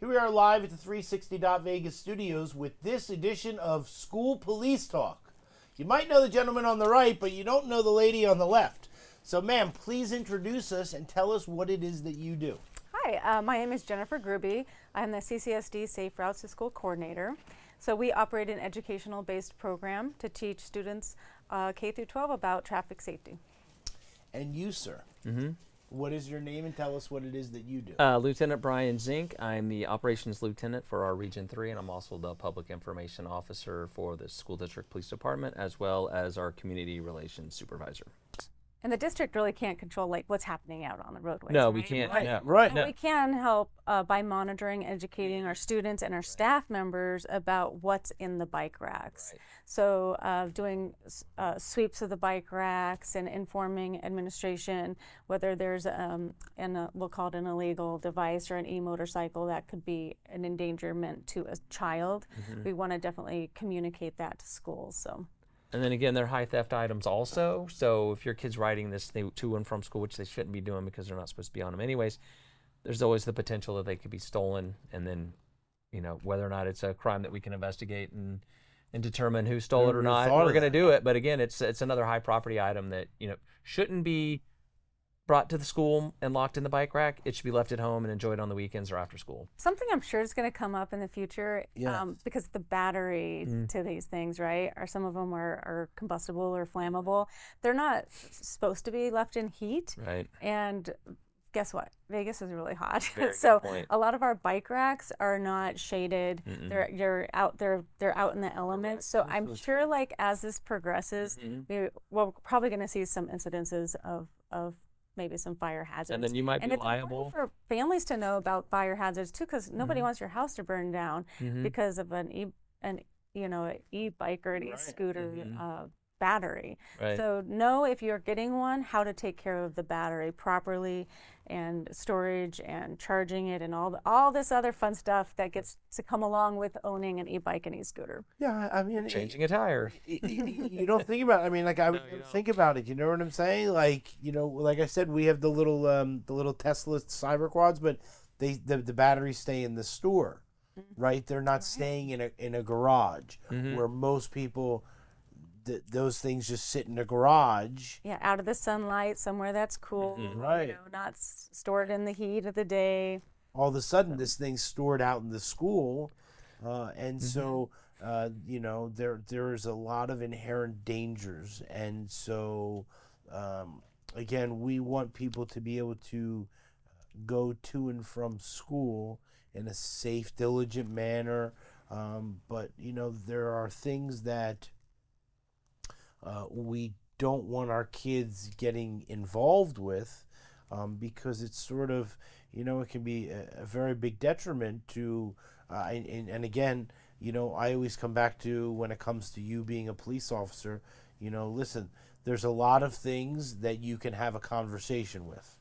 Here we are live at the 360 Vegas studios with this edition of School Police Talk. You might know the gentleman on the right, but you don't know the lady on the left. So, ma'am, please introduce us and tell us what it is that you do. Hi, my name is Jennifer Gruby. I'm the CCSD Safe Routes to School Coordinator. So we operate an educational-based program to teach students K through 12 about traffic safety. And you, sir, what is your name and tell us what it is that you do? Lieutenant Brian Zink. I'm the Operations Lieutenant for our Region 3, and I'm also the Public Information Officer for the School District Police Department, as well as our Community Relations Supervisor. And the district really can't control like what's happening out on the roadways. No, right? we can't. Right, No. right. But we can help by monitoring, educating our students and our staff members about what's in the bike racks. Right. So doing sweeps of the bike racks and informing administration whether there's we'll call it an illegal device or an e-motorcycle that could be an endangerment to a child. We want to definitely communicate that to schools. So. And then again, they're high theft items also. So if your kid's riding this thing to and from school, which they shouldn't be doing because they're not supposed to be on them anyways, there's always the potential that they could be stolen. And then, you know, whether or not it's a crime that we can investigate and determine who stole it or not, we're going to do it. But again, it's another high property item that, you know, shouldn't be brought to the school and locked in the bike rack. It should be left at home and enjoyed on the weekends or after school. Something I'm sure is going to come up in the future, because the battery to these things, right? Or some of them are combustible or flammable. They're not supposed to be left in heat. Right. And guess what? Vegas is really hot. Very So good point. a lot of our bike racks are not shaded. They're out in the elements. So I'm sure like as this progresses, we're probably going to see some incidences of maybe some fire hazards. And then you might be it's liable. important for families to know about fire hazards too, because nobody wants your house to burn down because of an e-bike or an e-scooter battery. Right. So know if you're getting one, how to take care of the battery properly, and storage and charging it and all this other fun stuff that gets to come along with owning an e-bike and e-scooter. Yeah, I mean, Changing a tire. you don't think about it. I mean, like I would think about it. You know what I'm saying? Like, you know, like I said, we have the little Tesla cyber quads, but the batteries stay in the store, right? They're not staying in a garage where most people. Those things just sit in a garage. Yeah, out of the sunlight, somewhere that's cool. Right. You know, not stored in the heat of the day. All of a sudden, this thing's stored out in the school, and so you know there's a lot of inherent dangers, and so again, we want people to be able to go to and from school in a safe, diligent manner. But you know there are things that we don't want our kids getting involved with because it's sort of, you know, it can be a very big detriment to, and again, you know, I always come back to when it comes to you being a police officer, you know, listen, there's a lot of things that you can have a conversation with.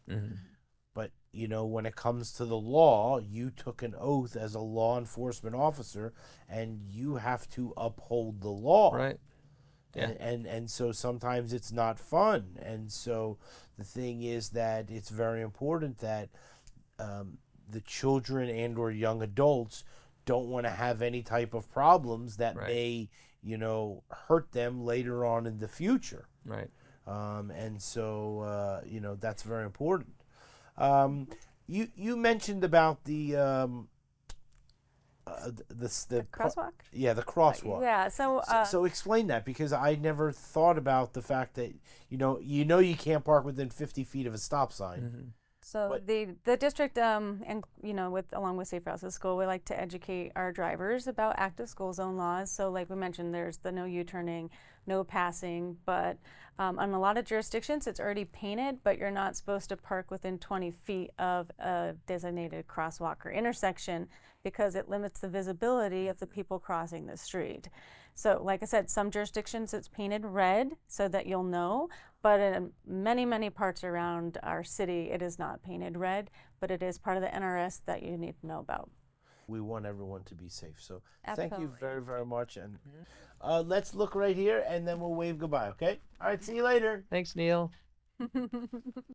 But, you know, when it comes to the law, you took an oath as a law enforcement officer and you have to uphold the law. Right. Yeah. And so sometimes it's not fun. And so the thing is that it's very important that the children and or young adults don't want to have any type of problems that may, you know, hurt them later on in the future. Right. And so, you know, that's very important. You mentioned about the crosswalk? Yeah, the crosswalk. Yeah, so explain that, because I never thought about the fact that you know you can't park within 50 feet of a stop sign. So the district and you know along with Safe Routes to School, we like to educate our drivers about active school zone laws. So like we mentioned, there's the no U-turning, no passing, but on a lot of jurisdictions it's already painted, but you're not supposed to park within 20 feet of a designated crosswalk or intersection because it limits the visibility of the people crossing the street. So like I said, some jurisdictions it's painted red so that you'll know, but in many parts around our city it is not painted red, but it is part of the NRS that you need to know about. We want everyone to be safe. So Absolutely. Thank you very, very much. And let's look right here and then we'll wave goodbye, okay? All right, see you later. Thanks, Neil.